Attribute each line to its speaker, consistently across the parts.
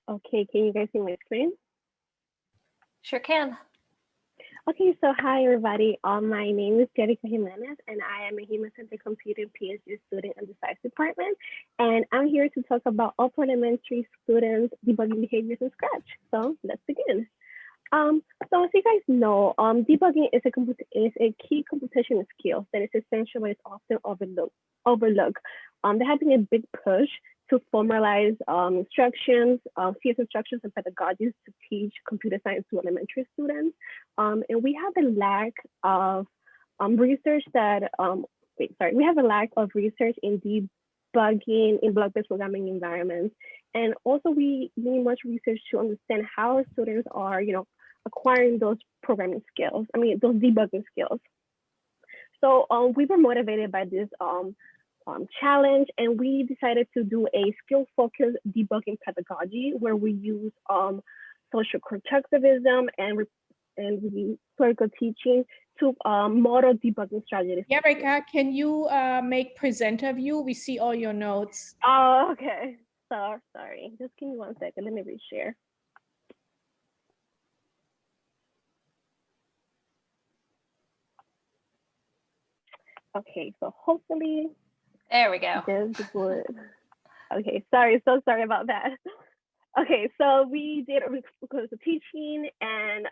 Speaker 1: Okay, can you guys see my screen?
Speaker 2: Sure can.
Speaker 1: Okay, so hi everybody. My name is Yerika Jimenez, and I am a human-centered computing Ph.D. student in the science department. And I'm here to talk about upper elementary students debugging behaviors in Scratch. So let's begin. So as you guys know, debugging is a key computational skill that is essential but is often overlooked. There has been a big push to formalize instructions, CS instructions and pedagogies to teach computer science to elementary students. And we have a lack of research that, we have a lack of research in debugging in block-based programming environments. And also we need much research to understand how our students are, acquiring those programming skills, those debugging skills. So we were motivated by this challenge, and we decided to do a skill-focused debugging pedagogy where we use social constructivism and historical teaching to model debugging strategies.
Speaker 3: Yerika, can you make presenter view? We see all your notes.
Speaker 1: Oh, okay. So sorry. Just give me 1 second. Let me reshare. Okay, so hopefully
Speaker 2: there we go.
Speaker 1: This would. Okay, so sorry about that. Okay, so we did a teaching, and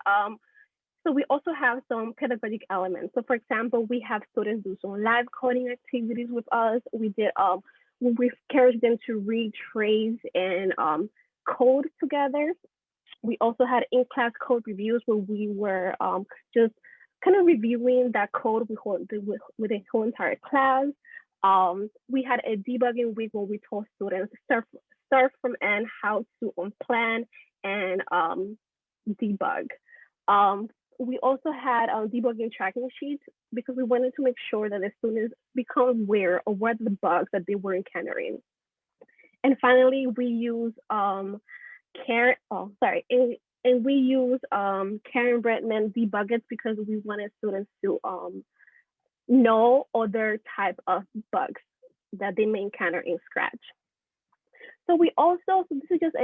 Speaker 1: so we also have some pedagogical elements. So for example, we have students do some live coding activities with us. We did we encouraged them to read, trace, and code together. We also had in-class code reviews where we were just kind of reviewing that code with the whole entire class. We had a debugging week where we taught students start from end how to plan and debug. We also had debugging tracking sheets because we wanted to make sure that the students become aware of what the bugs that they were encountering. And finally, we use and we use Karen Bretman debuggers because we wanted students to know other type of bugs that they may encounter in Scratch. So this is just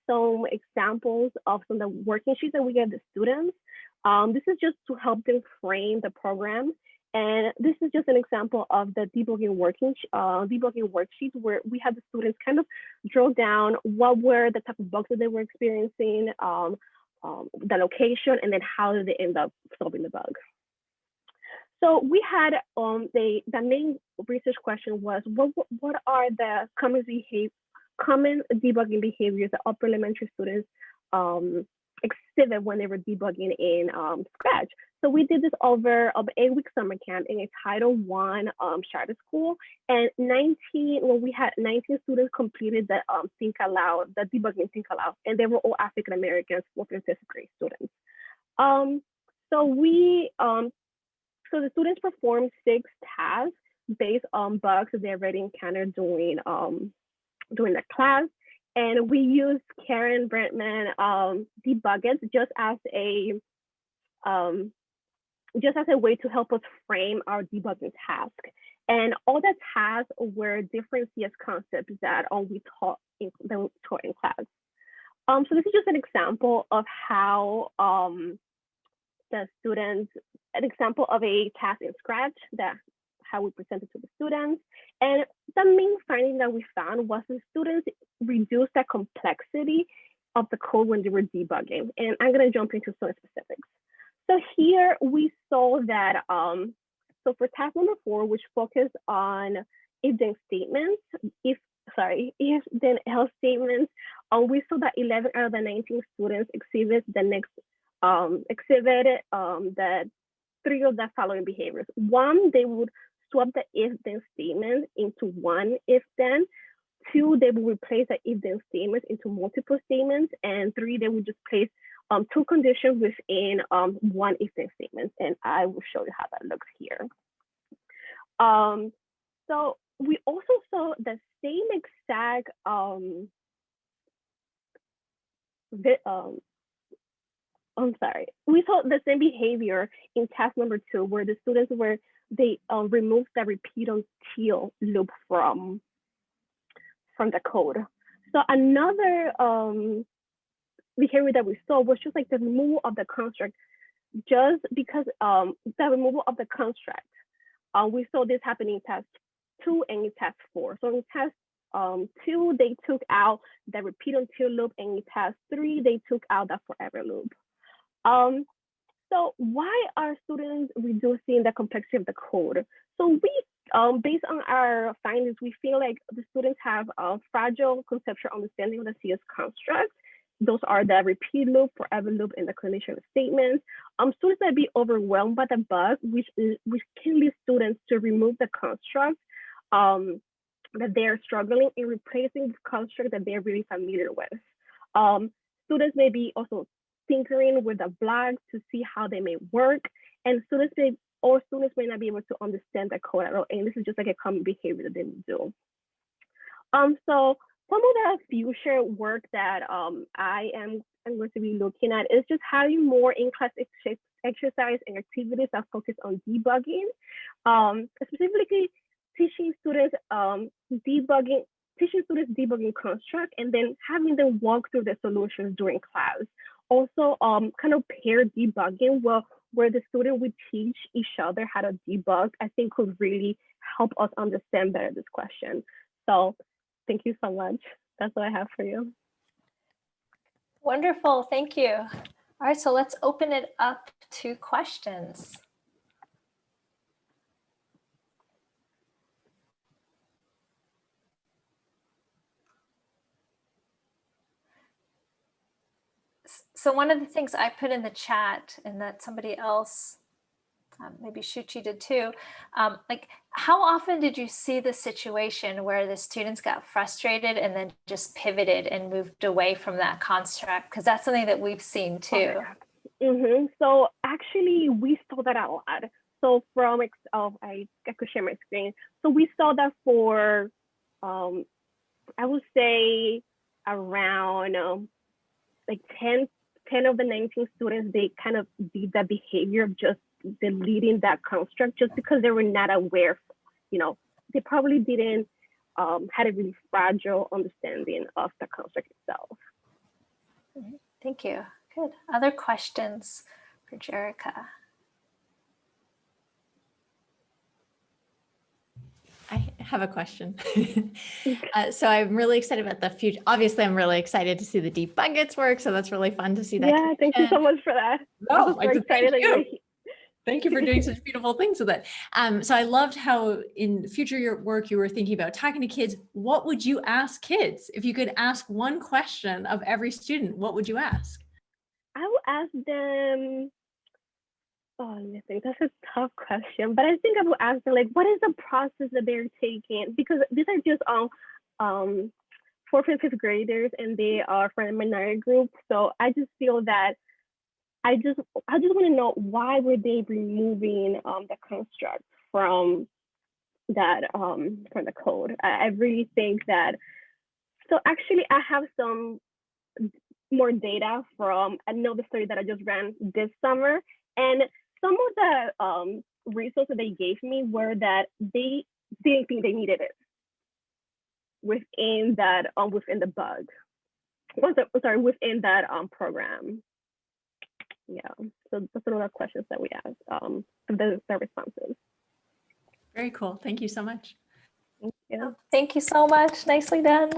Speaker 1: some examples of some of the working sheets that we give the students. This is just to help them frame the program. And this is just an example of the debugging worksheets where we had the students kind of drill down what were the type of bugs that they were experiencing, the location, and then how did they end up solving the bug. So we had the main research question was what are the common debugging behaviors that upper elementary students exhibit when they were debugging in Scratch. So we did this over an 8-week summer camp in a Title I charter school, and we had 19 students completed the think-aloud, the debugging think-aloud, and they were all African Americans, 4th and 5th grade students. So the students performed 6 tasks based on bugs that they already encountered during the class. And we used Karen Brentman debuggers just as a way to help us frame our debugging task. And all the tasks were different CS concepts that we taught in class. So this is just an example of how an example of a task in Scratch how we presented to the students. And the main finding that we found was the students reduced the complexity of the code when they were debugging. And I'm gonna jump into some specifics. So here we saw that, so for task number 4, which focused on if-then statements, if-then else statements, we saw that 11 out of the 19 students exhibited the 3 of the following behaviors. 1, they would swap the if-then statement into one if-then. 2, they would replace the if-then statements into multiple statements. And 3, they would just place 2 conditions within one if-then statement. And I will show you how that looks here. So we also saw the same exact we saw the same behavior in task number 2, where the students removed the repeat until loop from the code. So another behavior that we saw was just like the removal of the construct, just because the removal of the construct. We saw this happening in task 2 and in task 4. So in task 2, they took out the repeat until loop, and in task 3, they took out the forever loop. So why are students reducing the complexity of the code? So we, based on our findings, we feel like the students have a fragile conceptual understanding of the CS construct. Those are the repeat loop, forever loop, and the conditional statements. Students might be overwhelmed by the bug, which can lead students to remove the construct that they're struggling in replacing the construct that they're really familiar with. Students may be also tinkering with the blocks to see how they may work, and students may not be able to understand the code at all. And this is just like a common behavior that they do. So some of the future work that I am going to be looking at is just having more in-class exercise and activities that focus on debugging, specifically teaching students debugging construct, and then having them walk through the solutions during class. Also, kind of pair debugging where the student would teach each other how to debug, I think could really help us understand better this question. So thank you so much. That's what I have for you.
Speaker 2: Wonderful, thank you. All right, so let's open it up to questions. So one of the things I put in the chat, and that somebody else, maybe Shuchi did too, like how often did you see the situation where the students got frustrated and then just pivoted and moved away from that construct? Because that's something that we've seen too.
Speaker 1: So actually we saw that a lot. So from, I could share my screen. So we saw that for, I would say around like 10 of the 19 students, they kind of did that behavior of just deleting that construct just because they were not aware, they probably didn't had a really fragile understanding of the construct itself.
Speaker 2: Thank you. Good. Other questions for Yerika?
Speaker 4: I have a question. So I'm really excited about the future. Obviously, I'm really excited to see the deep buckets work. So that's really fun to see that.
Speaker 1: Yeah, thank you so much for that.
Speaker 4: No,
Speaker 1: I'm so excited that you're here.
Speaker 4: Thank you for doing such beautiful things with it. So I loved how in future work you were thinking about talking to kids. What would you ask kids? If you could ask one question of every student, what would you ask?
Speaker 1: I will ask them, oh, I think that's a tough question, but I think I will ask them, like, what is the process that they're taking? Because these are just fourth and fifth graders, and they are from a minority group. So I just feel that I just want to know, why were they removing the construct from that from the code? I really think that. So actually, I have some more data from another study that I just ran this summer, and some of the resources they gave me were that they didn't think they needed it within that within the bug. Within that program. Yeah, so that's another questions that we asked, the responses.
Speaker 4: Very cool. Thank you so much.
Speaker 1: Thank you.
Speaker 2: Thank you so much. Nicely done.